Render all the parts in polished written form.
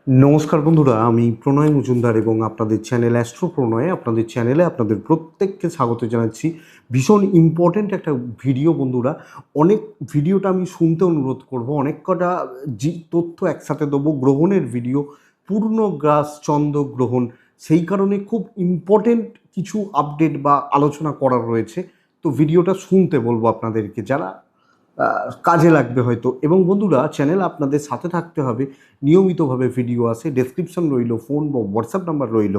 নমস্কার বন্ধুরা, আমি প্রণয় মজুমদার এবং আপনাদের চ্যানেল অ্যাস্ট্রো প্রণয়ে আপনাদের চ্যানেলে আপনাদের প্রত্যেককে স্বাগত জানাচ্ছি। ভীষণ ইম্পর্ট্যান্ট একটা ভিডিও বন্ধুরা। অনেক ভিডিওটা আমি শুনতে অনুরোধ করব, অনেক কটা তথ্য একসাথে দেবো। গ্রহণের ভিডিও, পূর্ণগ্রাস চন্দ্রগ্রহণ, সেই কারণে খুব ইম্পর্টেন্ট কিছু আপডেট বা আলোচনা করার রয়েছে। তো ভিডিওটা শুনতে বলবো আপনাদেরকে, যারা কাজে লাগবে হয়তো। এবং বন্ধুরা, চ্যানেল আপনাদের সাথে থাকতে হবে, নিয়মিতভাবে ভিডিও আসে, ডেসক্রিপশন রইল, ফোন বা হোয়াটসঅ্যাপ নাম্বার রইল,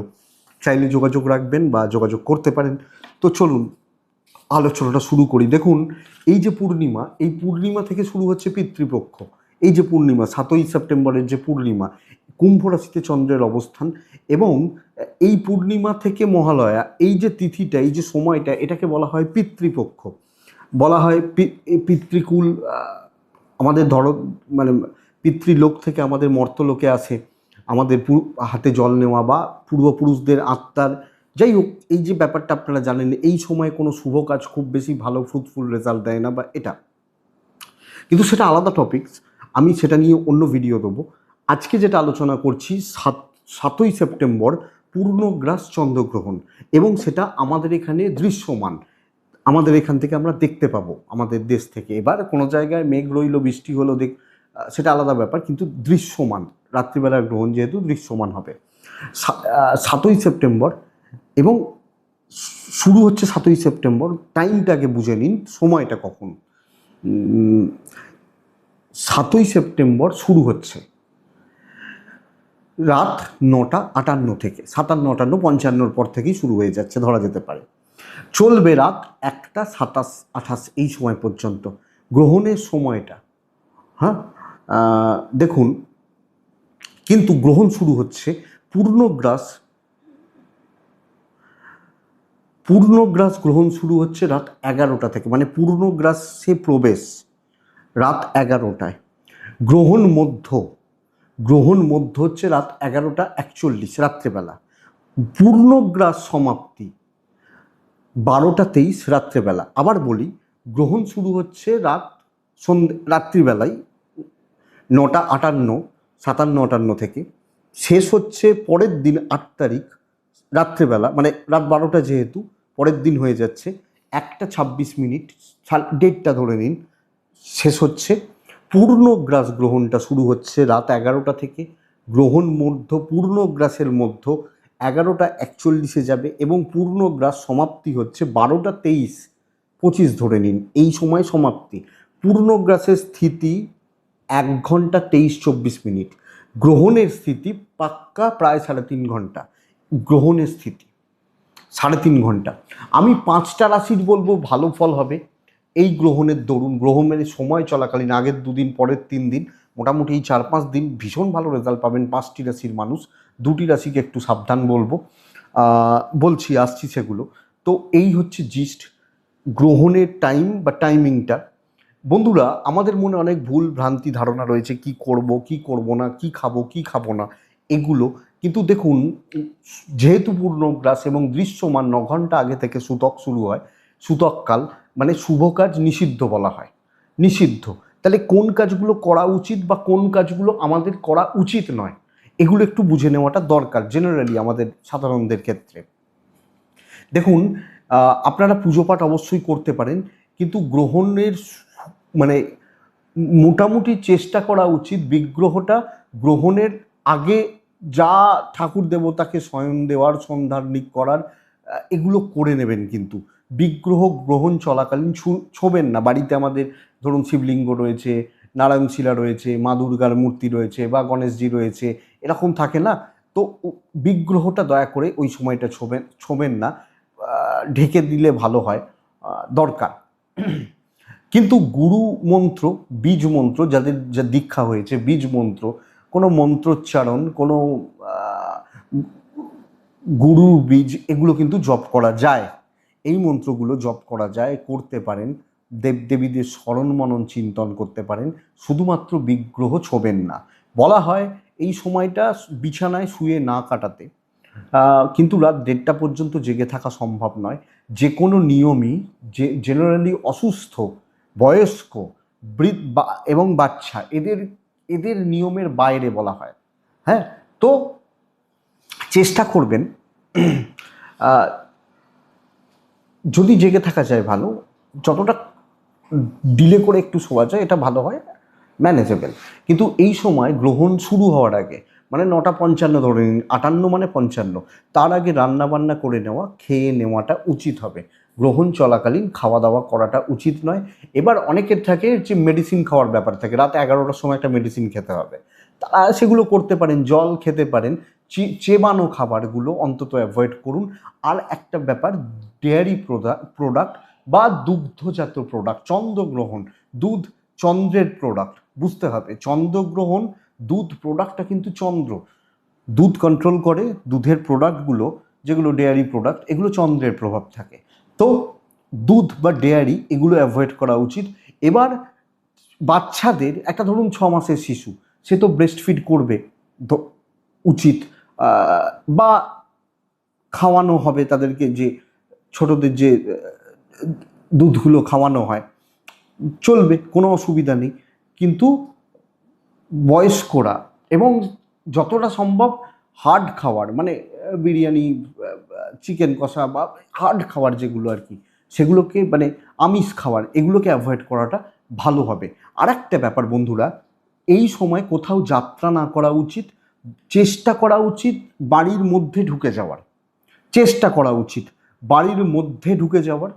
চাইলে যোগাযোগ রাখবেন বা যোগাযোগ করতে পারেন। তো চলুন আলোচনাটা শুরু করি। দেখুন, এই যে পূর্ণিমা, এই পূর্ণিমা থেকে শুরু হচ্ছে পিতৃপক্ষ। এই যে পূর্ণিমা 7ই সেপ্টেম্বরের যে পূর্ণিমা, কুম্ভ রাশিতে চন্দ্রের অবস্থান, এবং এই পূর্ণিমা থেকে মহালয়া, এই যে তিথিটা, এই যে সময়টা, এটাকে বলা হয় পিতৃপক্ষ। বলা হয় পিতৃকুল, আমাদের মানে পিতৃলোক থেকে আমাদের মর্তলোকে আসে আমাদের হাতে জল নেওয়া বা পূর্বপুরুষদের আত্মার, যাই হোক, এই যে ব্যাপারটা আপনারা জানেন। এই সময় কোনো শুভ কাজ খুব বেশি ভালো ফ্রুটফুল রেজাল্ট দেয় না, বা এটা কিন্তু সেটা আলাদা টপিকস, আমি সেটা নিয়ে অন্য ভিডিও দেবো। আজকে যেটা আলোচনা করছি, 7ই সেপ্টেম্বর পূর্ণগ্রাস চন্দ্রগ্রহণ, এবং সেটা আমাদের এখানে দৃশ্যমান। আমাদের এখান থেকে আমরা দেখতে পাবো, আমাদের দেশ থেকে। এবার কোনো জায়গায় মেঘ রইল, বৃষ্টি হলো, সেটা আলাদা ব্যাপার, কিন্তু দৃশ্যমান। রাত্রিবেলার গ্রহণ যেহেতু দৃশ্যমান হবে 7ই সেপ্টেম্বর, এবং শুরু হচ্ছে 7ই সেপ্টেম্বর। টাইমটাকে বুঝে নিন, সময়টা কখন। 7ই সেপ্টেম্বর শুরু হচ্ছে রাত 9টা 58 থেকে, 57, 58, 55 পর থেকেই শুরু হয়ে যাচ্ছে ধরা যেতে পারে। চলবে রাত 1টা 27, 28 এই সময় পর্যন্ত গ্রহণের সময়টা। হ্যাঁ, দেখুন, কিন্তু গ্রহণ শুরু হচ্ছে পূর্ণগ্রাস। পূর্ণগ্রাস গ্রহণ শুরু হচ্ছে রাত 11টা থেকে, মানে পূর্ণগ্রাসে প্রবেশ রাত 11টায়। গ্রহণ মধ্য, গ্রহণ মধ্য হচ্ছে রাত 11টা 41 রাত্রেবেলা। পূর্ণগ্রাস সমাপ্তি 12টা 23 রাত্রেবেলা। আবার বলি, গ্রহণ শুরু হচ্ছে রাত্রিবেলায় 9টা 58, 57, 58 থেকে, শেষ হচ্ছে পরের দিন 8 তারিখ রাত্রেবেলা, মানে রাত 12টা, যেহেতু পরের দিন হয়ে যাচ্ছে 1টা 26, ডেটটা ধরে নিন। শেষ হচ্ছে পূর্ণগ্রাস গ্রহণটা শুরু হচ্ছে রাত 11টা থেকে। গ্রহণ মধ্য, পূর্ণগ্রাসের মধ্য 11টা 41 যাবে, এবং পূর্ণগ্রাস সমাপ্তি হচ্ছে 12টা 23, 25 ধরে নিন, এই সময় সমাপ্তি। পূর্ণগ্রাসের স্থিতি 1 ঘন্টা 23, 24 মিনিট। গ্রহণের স্থিতি পাক্কা প্রায় 3.5 ঘন্টা। গ্রহণের স্থিতি 3.5 ঘন্টা। আমি 5টা রাশির বলবো ভালো ফল হবে এই গ্রহণের দরুন। গ্রহণের সময় চলাকালীন, আগের 2 দিন, পরের 3 দিন, মোটামুটি এই 4-5 দিন ভীষণ ভালো রেজাল্ট পাবেন 5টি রাশির মানুষ। 2টি রাশিকে একটু সাবধান বলবো, বলছি, আসছি সেগুলো। তো এই হচ্ছে জিস্ট গ্রহণের টাইম বা টাইমিংটা। বন্ধুরা, আমাদের মনে অনেক ভুল ভ্রান্তি ধারণা রয়েছে, কি করব কি করব না, কি খাবো কি খাবো না, এগুলো। কিন্তু দেখুন, যেহেতু পূর্ণগ্রাস এবং দৃশ্যমান 9 ঘন্টা আগে থেকে সূতক শুরু হয়, সূতককাল, মানে শুভ কাজ নিষিদ্ধ বলা হয়, নিষিদ্ধ। তাহলে কোন কাজগুলো করা উচিত বা কোন কাজগুলো আমাদের করা উচিত নয়, এগুলো একটু বুঝে নেওয়াটা দরকার জেনারেলি আমাদের সাধারণদের ক্ষেত্রে। দেখুন, আপনারা পুজো পাঠ অবশ্যই করতে পারেন, কিন্তু গ্রহণের মানে মোটামুটি চেষ্টা করা উচিত বিগ্রহটা গ্রহণের আগে যা ঠাকুর দেবতাকে শয়ন দেওয়ার, সন্ধ্যার্নিক করার, এগুলো করে নেবেন। কিন্তু বিগ্রহ গ্রহণ চলাকালীন ছোবেন না। বাড়িতে আমাদের ধরুন শিবলিঙ্গ রয়েছে, নারায়ণশিলা রয়েছে, মা দুর্গার মূর্তি রয়েছে, বা গণেশজি রয়েছে, এরকম থাকে না? তো বিগ্রহটা দয়া করে ওই সময়টা ছোবেন না, ঢেকে দিলে ভালো হয়, দরকার। কিন্তু গুরু মন্ত্র, বীজ মন্ত্র, যাদের যা দীক্ষা হয়েছে, বীজ মন্ত্র, কোনো মন্ত্রোচ্চারণ, কোনো গুরুর বীজ, এগুলো কিন্তু জপ করা যায়। এই মন্ত্রগুলো জপ করা যায়, করতে পারেন। দেবদেবীদের স্মরণ মনন চিন্তন করতে পারেন, শুধুমাত্র বিগ্রহ ছোবেন না। বলা হয় এই সময়টা বিছানায় শুয়ে না কাটাতে, কিন্তু রাত 1:30 পর্যন্ত জেগে থাকা সম্ভব নয়। যে কোনো নিয়মই, জেনারেলি অসুস্থ, বয়স্ক, এবং বাচ্চা, এদের এদের নিয়মের বাইরে বলা হয়। হ্যাঁ, তো চেষ্টা করবেন যদি জেগে থাকা যায় ভালো, যতটা ডিলে করে একটু শোয়া যায় এটা ভালো হয়, ম্যানেজেবল। কিন্তু এই সময় গ্রহণ শুরু হওয়ার আগে, মানে 9:55 ধরে নিন, 58 মানে 55, তার আগে রান্না বান্না করে নেওয়া, খেয়ে নেওয়াটা উচিত হবে। গ্রহণ চলাকালীন খাওয়া দাওয়া করাটা উচিত নয়। এবার অনেকের থাকে যে মেডিসিন খাওয়ার ব্যাপার থাকে, রাত 11টার সময় একটা মেডিসিন খেতে হবে, তারা সেগুলো করতে পারেন, জল খেতে পারেন, চেবানো খাবারগুলো অন্তত অ্যাভয়েড করুন। আর একটা ব্যাপার, ডেয়ারি প্রোডাক্ট বা দুগ্ধজাত প্রোডাক্ট, চন্দ্রগ্রহণ, দুধ চন্দ্রের প্রোডাক্ট, বুঝতে হবে চন্দ্রগ্রহণ, দুধ প্রোডাক্টটা কিন্তু চন্দ্র দুধ কন্ট্রোল করে, দুধের প্রোডাক্টগুলো যেগুলো ডেয়ারি প্রোডাক্ট, এগুলো চন্দ্রের প্রভাব থাকে। তো দুধ বা ডেয়ারি এগুলো অ্যাভয়েড করা উচিত। এবার বাচ্চাদের, একটা ধরুন 6 মাসের শিশু, সে তো ব্রেস্ট ফিড করবে, উচিত, বা খাওয়ানো হবে তাদেরকে, যে ছোটদের যে দুধগুলো খাওয়ানো হয়, চলবে, কোনো অসুবিধা নেই। কিন্তু বয়স্করা এবং যতটা সম্ভব হার্ড খাবার, মানে বিরিয়ানি, চিকেন কষা বা হার্ড খাবার যেগুলো আর কি, সেগুলোকে, মানে আমিষ খাবার, এগুলোকে অ্যাভয়েড করাটা ভালো হবে। আর একটা ব্যাপার বন্ধুরা, এই সময় কোথাও যাত্রা না করা উচিত। চেষ্টা করা উচিত বাড়ির মধ্যে ঢুকে যাওয়ার, চেষ্টা করা উচিত বাড়ির মধ্যে ঢুকে যাওয়ার,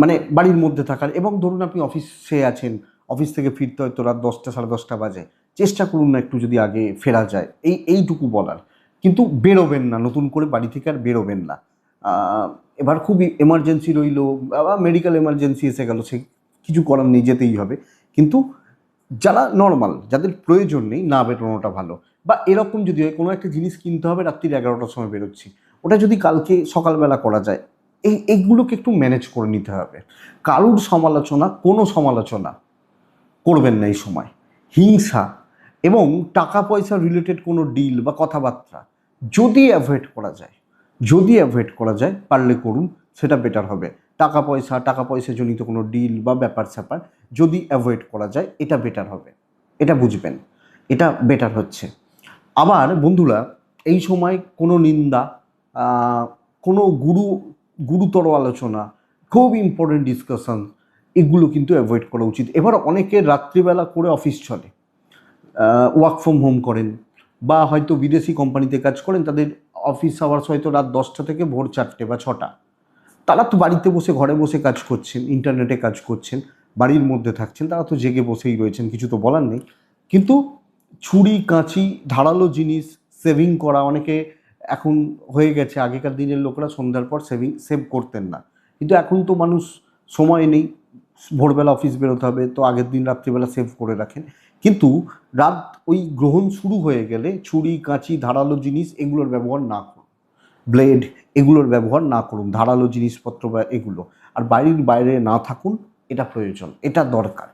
মানে বাড়ির মধ্যে থাকার। এবং ধরুন আপনি অফিসে আছেন, অফিস থেকে ফিরতে হয়তো রাত 10টা 10:30 বাজে, চেষ্টা করুন না একটু যদি আগে ফেরা যায়, এইটুকু বলার। কিন্তু বেরোবেন না, নতুন করে বাড়ি থেকে আর বেরোবেন না। এবার খুবই এমার্জেন্সি রইল বা মেডিকেল এমার্জেন্সি এসে গেল, সে কিছু করার নেই, যেতেই হবে। কিন্তু যারা নর্মাল, যাদের প্রয়োজন নেই, না বেরোনোটা ভালো। বা এরকম যদি হয় কোনো একটা জিনিস কিনতে হবে, রাত্রির 11টার সময় বেরোচ্ছি, ওটা যদি কালকে সকালবেলা করা যায়, এইগুলোকে একটু ম্যানেজ করে নিতে হবে। কারুর সমালোচনা, কোনো সমালোচনা করবেন না এই সময়। হিংসা এবং টাকা পয়সা রিলেটেড কোনো ডিল বা কথাবার্তা যদি অ্যাভয়েড করা যায়, পারলে করুন, সেটা বেটার হবে। টাকা পয়সা জনিত কোনো ডিল বা ব্যাপার স্যাপার যদি অ্যাভয়েড করা যায়, এটা বেটার হবে, এটা বুঝবেন, এটা বেটার হচ্ছে। আবার বন্ধুরা, এই সময় কোনো নিন্দা, কোনো গুরুতর আলোচনা, খুব ইম্পর্টেন্ট ডিসকাশন, এগুলো কিন্তু অ্যাভয়েড করা উচিত। এবার অনেকে রাত্রিবেলা করে অফিস চলে, ওয়ার্ক ফ্রম হোম করেন, বা হয়তো বিদেশি কোম্পানিতে কাজ করেন, তাদের অফিস আওয়ার্স হয়তো রাত 10টা থেকে ভোর 4টে বা 6টা। তারা তো বাড়িতে বসে, ঘরে বসে কাজ করছেন, ইন্টারনেটে কাজ করছেন, বাড়ির মধ্যে থাকছেন, তারা তো জেগে বসেই রয়েছেন, কিছু তো বলার নেই। কিন্তু ছুরি, কাঁচি, ধারালো জিনিস সেভিং করা, অনেকে এখন হয়ে গেছে, আগেকার দিনের লোকরা সন্ধ্যার পর সেভ করতেন না, কিন্তু এখন তো মানুষ সময় নেই, ভোরবেলা অফিস বেরোতে হবে, তো আগের দিন রাত্রিবেলা সেভ করে রাখেন। কিন্তু রাত ওই গ্রহণ শুরু হয়ে গেলে ছুরি, কাঁচি, ধারালো জিনিস এগুলোর ব্যবহার না করুন, ব্লেড এগুলোর ব্যবহার না করুন, ধারালো জিনিসপত্র বা এগুলো। আর বাড়ির বাইরে না থাকুন, এটা প্রয়োজন, এটা দরকার।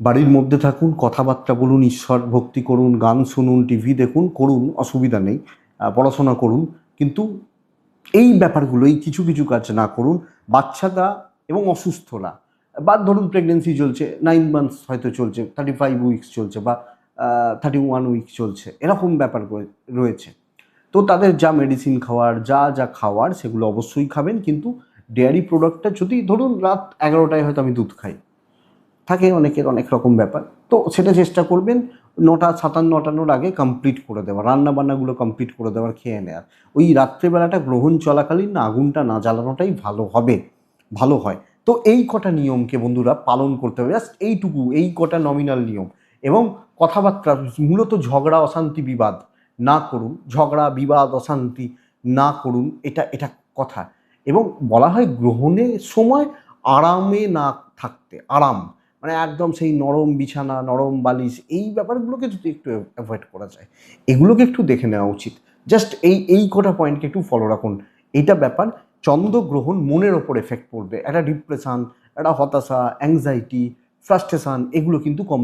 বাড়ির মধ্যে থাকুন, কথাবার্তা বলুন, ঈশ্বর ভক্তি করুন, গান শুনুন, টিভি দেখুন, করুন, অসুবিধা নেই, পড়াশোনা করুন। কিন্তু এই ব্যাপারগুলো, এই কিছু কিছু কাজ না করুন। বাচ্চারা এবং অসুস্থরা, বা ধরুন প্রেগনেন্সি চলছে, 9 মান্থস হয়তো চলছে, 35 উইকস চলছে, বা 31 উইকস চলছে, এরকম ব্যাপার রয়েছে, তো তাদের যা মেডিসিন খাওয়ার, যা খাওয়ার, সেগুলো অবশ্যই খাবেন। কিন্তু ডেয়ারি প্রোডাক্টটা, যদি ধরুন রাত 11টায় হয়তো আমি দুধ খাই, থাকে অনেকের অনেক রকম ব্যাপার, তো সেটা চেষ্টা করবেন 9টা 57-58 আগে কমপ্লিট করে দেওয়ার, রান্নাবান্নাগুলো কমপ্লিট করে দেওয়ার, খেয়ে নেওয়ার। ওই রাত্রেবেলাটা গ্রহণ চলাকালীন আগুনটা না জ্বালানোটাই ভালো হয়। তো এই কটা নিয়মকে বন্ধুরা পালন করতে হবে, জাস্ট এইটুকু, এই কটা নমিনাল নিয়ম। এবং কথাবার্তা, মূলত ঝগড়া, অশান্তি, বিবাদ না করুন, ঝগড়া, বিবাদ, অশান্তি না করুন, এটা কথা। এবং বলা হয় গ্রহণের সময় আরামে না থাকতে, আরাম মানে একদম সেই নরম বিছানা, নরম বালিশ, এই ব্যাপারগুলোকে যদি একটু অ্যাভয়েড করা যায়, এগুলোকে একটু দেখে নেওয়া উচিত। জাস্ট এই কটা পয়েন্টকে একটু ফলো রাখুন। এইটা ব্যাপার, চন্দ্রগ্রহণ মনের ওপর এফেক্ট পড়বে, একটা ডিপ্রেশন, একটা হতাশা, অ্যাংজাইটি, ফ্রাস্ট্রেশন, এগুলো কিন্তু কম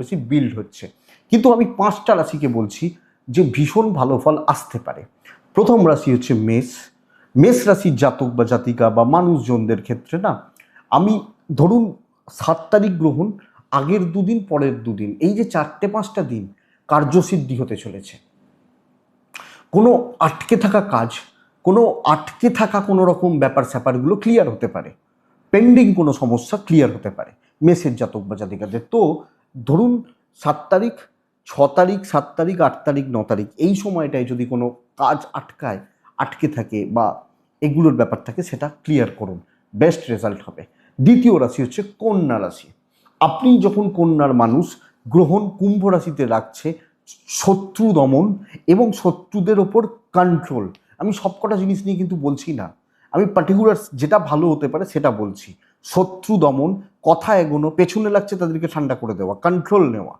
বেশি বিল্ড হচ্ছে। কিন্তু আমি 5টা রাশিকে বলছি যে ভীষণ ভালো ফল আসতে পারে। প্রথম রাশি হচ্ছে মেষ রাশির জাতক বা জাতিকা বা মানুষজনদের ক্ষেত্রে না, আমি ধরুন 7 তারিখ গ্রহণ, আগের দুদিন পরের দুদিন, এই যে 4-5টা দিন কার্যসিদ্ধি হতে চলেছে। কোনো আটকে থাকা কাজ, কোনো আটকে থাকা কোনো রকম ব্যাপার স্যাপারগুলো ক্লিয়ার হতে পারে, পেন্ডিং কোনো সমস্যা ক্লিয়ার হতে পারে মেসের জাতক বা জাতিকাদের। তো ধরুন 7 তারিখ, 6 তারিখ, 7 তারিখ, 8 তারিখ, 9 তারিখ এই সময়টায় যদি কোনো কাজ আটকে থাকে বা এগুলোর ব্যাপার থাকে, সেটা ক্লিয়ার করুন, বেস্ট রেজাল্ট হবে। দ্বিতীয় রাশি হচ্ছে কন্যা রাশি। আপনি যখন কন্যার মানুষ, গ্রহণ কুম্ভ রাশিতে রাখছে শত্রু দমন এবং শত্রুদের ওপর কন্ট্রোল। আমি সবকটা জিনিস নিয়ে কিন্তু বলছি না, আমি পার্টিকুলার যেটা ভালো হতে পারে সেটা বলছি। শত্রু দমন, কথা এগোনো, পেছনে লাগছে তাদেরকে ঠান্ডা করে দেওয়া, কন্ট্রোল নেওয়া,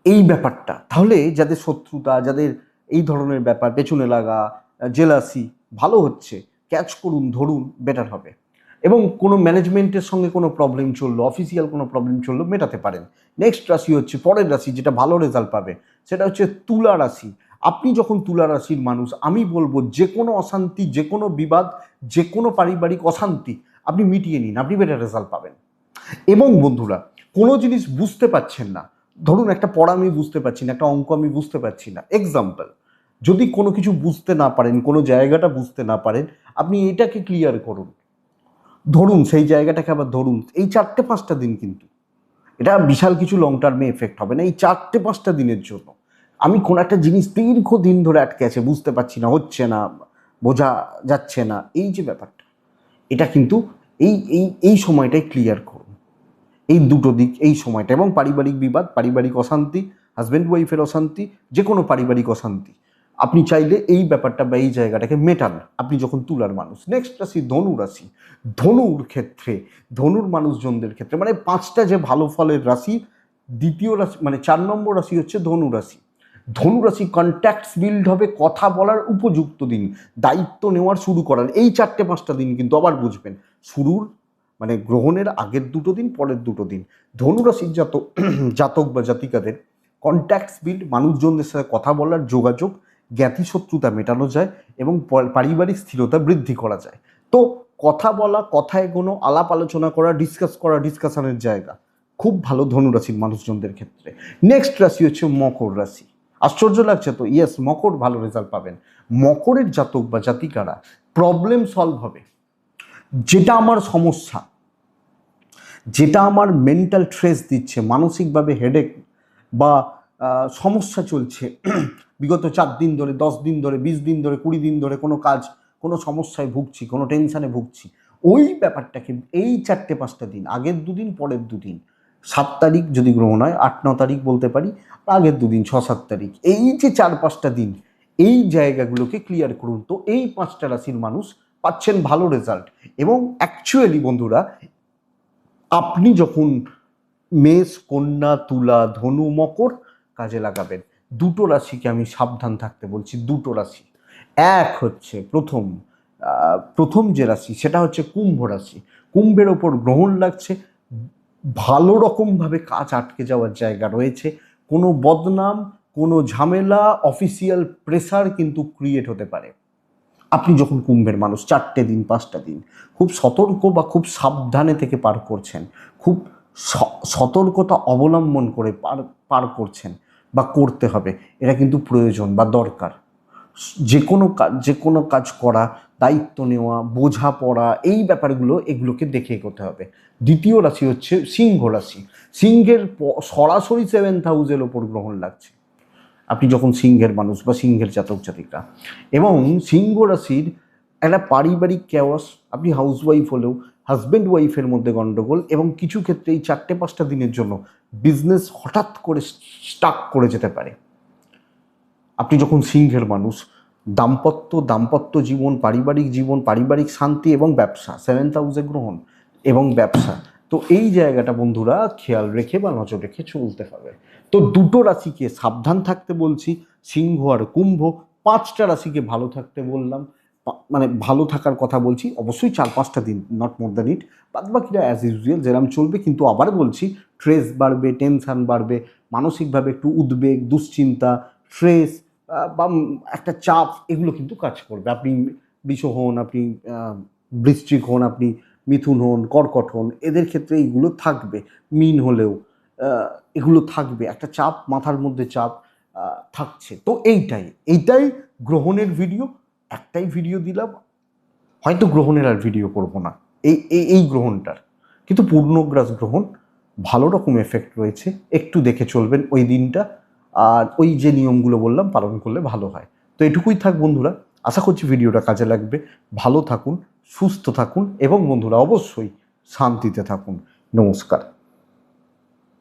এই ব্যাপারটা। তাহলে যাদের শত্রুতা, যাদের এই ধরনের ব্যাপার, পেছনে লাগা, জেলাসি ভালো হচ্ছে, ক্যাচ করুন, ধরুন, বেটার হবে। এবং কোনো ম্যানেজমেন্টের সঙ্গে কোনো প্রবলেম চললো, অফিসিয়াল কোনো প্রবলেম চললো, মেটাতে পারেন। নেক্সট রাশি হচ্ছে পরের রাশি, যেটা ভালো রেজাল্ট পাবে, সেটা হচ্ছে তুলা রাশি। আপনি যখন তুলা রাশির মানুষ, আমি বলবো যে কোনো অশান্তি, যে কোনো বিবাদ, যে কোনো পারিবারিক অশান্তি আপনি মিটিয়ে নিন, আপনি বেটার রেজাল্ট পাবেন। এবং বন্ধুরা, কোনো জিনিস বুঝতে পারছেন না, ধরুন একটা পড়া আমি বুঝতে পারছি না, একটা অঙ্ক আমি বুঝতে পারছি না, এক্সাম্পল, যদি কোনো কিছু বুঝতে না পারেন, কোনো জায়গাটা বুঝতে না পারেন, আপনি এটাকে ক্লিয়ার করুন, ধরুন সেই জায়গাটাকে আবার ধরুন। এই 4-5টা দিন কিন্তু, এটা বিশাল কিছু লং টার্মে এফেক্ট হবে না, এই 4-5টা দিনের জন্য। আমি কোনো একটা জিনিস দীর্ঘদিন ধরে আটকে আছে, বুঝতে পারছি না, হচ্ছে না, বোঝা যাচ্ছে না, এই যে ব্যাপারটা, এটা কিন্তু এই এই এই সময়টাই ক্লিয়ার করুন, এই দুটো দিক, এই সময়টা। এবং পারিবারিক বিবাদ, পারিবারিক অশান্তি, হাজব্যান্ড ওয়াইফের অশান্তি, যে কোনো পারিবারিক অশান্তি, আপনি চাইলে এই ব্যাপারটা বা এই জায়গাটাকে মেটান, আপনি যখন তুলার মানুষ। নেক্সট রাশি ধনু রাশি। ধনুর ক্ষেত্রে, ধনুর মানুষজনদের ক্ষেত্রে, মানে 5টা যে ভালো ফলের রাশি, দ্বিতীয় রাশি মানে 4 নম্বর রাশি হচ্ছে ধনু রাশি। ধনু রাশি কন্ট্যাক্টস বিল্ড হবে, কথা বলার উপযুক্ত দিন, দায়িত্ব নেওয়ার শুরু করার এই 4-5টা দিন কিন্তু আবার বুঝবেন, শুরুর মানে গ্রহণের আগের দুটো দিন, পরের দুটো দিন ধনুরাশির জাতক বা জাতিকাদের কন্ট্যাক্টস বিল্ড, মানুষজনদের সাথে কথা বলার যোগাযোগ, জ্ঞাতি শত্রুতা মেটানো যায় এবং পারিবারিক স্থিরতা বৃদ্ধি করা যায়। তো কথা বলা, কথা এগোনো, আলাপ আলোচনা করা, ডিসকাশনের জায়গা খুব ভালো ধনুরাশির মানুষজনদের ক্ষেত্রে। নেক্সট রাশি হচ্ছে মকর রাশি। আশ্চর্য লাগছে তো? ইয়েস, মকর ভালো রেজাল্ট পাবেন। মকরের জাতক বা জাতিকারা প্রবলেম সলভ হবে, যেটা আমার সমস্যা, যেটা আমার মেন্টাল স্ট্রেস দিচ্ছে, মানসিকভাবে হেডেক বা সমস্যা চলছে বিগত 4 দিন ধরে, 10 দিন ধরে, 20 দিন ধরে, 20 দিন ধরে, কোনো কাজ, কোনো সমস্যায় ভুগছি, কোনো টেনশানে ভুগছি, ওই ব্যাপারটাকে এই 4-5টা দিন, আগের দুদিন, পরের দুদিন, 7 তারিখ যদি গ্রহণ হয়, 8-9 তারিখ বলতে পারি, আগের দুদিন 6-7 তারিখ, এই যে 4-5টা দিন, এই জায়গাগুলোকে ক্লিয়ার করুন। তো এই 5টা রাশির মানুষ পাচ্ছেন ভালো রেজাল্ট। এবং অ্যাকচুয়ালি বন্ধুরা, আপনি যখন মেষ, কন্যা, তুলা, ধনু, মকর কাজে লাগাবেন, দুটো রাশিকে আমি সাবধান থাকতে বলছি। দুটো রাশি, এক হচ্ছে প্রথম যে রাশি, সেটা হচ্ছে কুম্ভ রাশি। কুম্ভের ওপর গ্রহণ লাগছে, ভালো রকমভাবে কাজ আটকে যাওয়ার জায়গা রয়েছে, কোনো বদনাম, কোনো ঝামেলা, অফিসিয়াল প্রেসার কিন্তু ক্রিয়েট হতে পারে। আপনি যখন কুম্ভের মানুষ 4টে দিন, 5টা দিন খুব সতর্ক বা খুব সাবধানে থেকে পার করছেন, খুব সতর্কতা অবলম্বন করে পার করছেন বা করতে হবে, এটা কিন্তু প্রয়োজন বা দরকার। যে কোনো কাজ করা, দায়িত্ব নেওয়া, বোঝাপড়া, এই ব্যাপারগুলো, এগুলোকে দেখে এগোতে হবে। দ্বিতীয় রাশি হচ্ছে সিংহ রাশি। সিংহের সরাসরি 7th হাউসের ওপর গ্রহণ লাগছে, আপনি যখন সিংহের মানুষ বা সিংহের জাতক জাতিকা। এবং সিংহ রাশির একটা পারিবারিক ক্যাওয়াস, আপনি হাউসওয়াইফ হলেও হাজব্যান্ড ওয়াইফের মধ্যে গণ্ডগোল, এবং কিছু ক্ষেত্রে এই 4-5টা দিনের জন্য বিজনেস হঠাৎ করে স্টাক করে যেতে পারে। আপনি যখন সিংহের মানুষ, দাম্পত্য জীবন, পারিবারিক জীবন, পারিবারিক শান্তি এবং ব্যবসা, 7th হাউসে গ্রহণ এবং ব্যবসা, তো এই জায়গাটা বন্ধুরা খেয়াল রেখে বা নজর রেখে চলতে হবে। তো দুটো রাশিকে সাবধান থাকতে বলছি, সিংহ আর কুম্ভ। 5টা রাশিকে ভালো থাকতে বললাম, মানে ভালো থাকার কথা বলছি, অবশ্যই 4-5টা দিন, নট মোর দ্যান ইট। বাদ বাকিরা অ্যাজ ইউজুয়াল যেরকম চলবে, কিন্তু আবার বলছি, স্ট্রেস বাড়বে, টেনশান বাড়বে, মানসিকভাবে একটু উদ্বেগ, দুশ্চিন্তা, স্ট্রেস বা একটা চাপ, এগুলো কিন্তু কাজ করবে। আপনি বিষ হন, আপনি বৃশ্চিক হন, আপনি মিথুন হন, কর্কট হন, এদের ক্ষেত্রে এইগুলো থাকবে। মীন হলেও এগুলো থাকবে, একটা চাপ, মাথার মধ্যে চাপ থাকছে। তো এইটাই গ্রহণের ভিডিও, একটাই ভিডিও দিলাম, হয়তো গ্রহণের আর ভিডিও করব না এই গ্রহণটার, কিন্তু পূর্ণগ্রাস গ্রহণ ভালো রকম এফেক্ট রয়েছে, একটু দেখে চলবেন ওই দিনটা, আর ওই যে নিয়মগুলো বললাম পালন করলে ভালো হয়। তো এটুকুই থাক বন্ধুরা, আশা করছি ভিডিওটা কাজে লাগবে। ভালো থাকুন, সুস্থ থাকুন এবং বন্ধুরা অবশ্যই শান্তিতে থাকুন। নমস্কার।